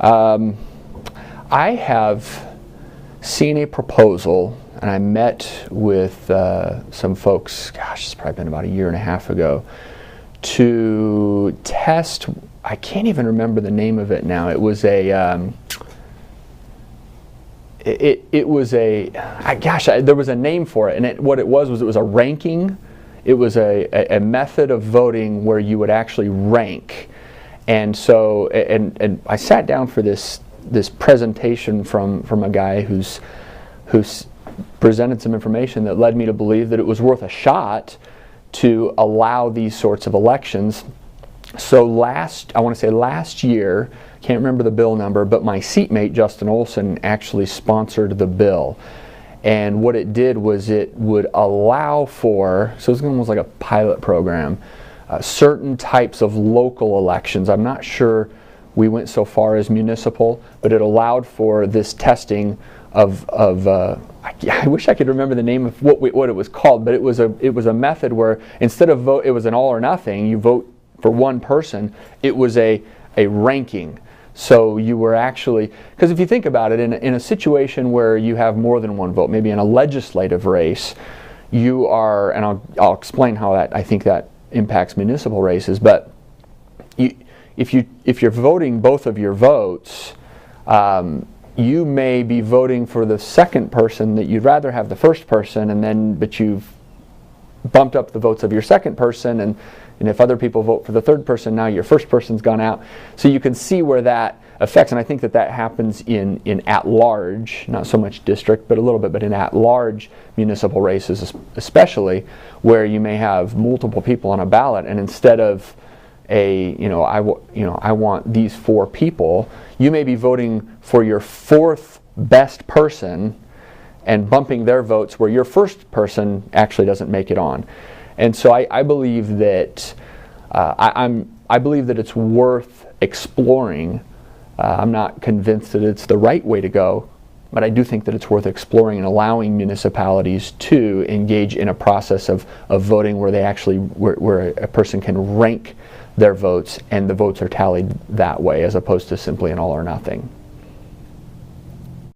I have seen a proposal, and I met with some folks, gosh, it's probably been about a year and a half ago, to test, I can't even remember the name of it now. It was a, there was a name for it, and what it was it was a ranking. It was a method of voting where you would actually rank. And so, and I sat down for this presentation from a guy who's presented some information that led me to believe that it was worth a shot to allow these sorts of elections. So I want to say last year, can't remember the bill number, but my seatmate Justin Olson actually sponsored the bill. And what it did was it would allow for, so it's almost like a pilot program, certain types of local elections. I'm not sure we went so far as municipal, but it allowed for this testing of I wish I could remember the name of what it was called, but it was a method where instead of vote, it was an all or nothing. You vote for one person. It was a ranking. So you were actually, because if you think about it, in a situation where you have more than one vote, maybe in a legislative race, you are, and I'll explain how I think that impacts municipal races, but if you're voting both of your votes, you may be voting for the second person that you'd rather have the first person, but you've bumped up the votes of your second person, and if other people vote for the third person, now your first person's gone out. So you can see where that affects, and I think that happens in at-large, not so much district, but a little bit, but in at-large municipal races especially, where you may have multiple people on a ballot, and instead of I want these 4 people, you may be voting for your 4th best person and bumping their votes where your first person actually doesn't make it on. And so I believe that I believe that it's worth exploring. I'm not convinced that it's the right way to go, but I do think that it's worth exploring and allowing municipalities to engage in a process of voting where they actually where a person can rank their votes and the votes are tallied that way, as opposed to simply an all or nothing.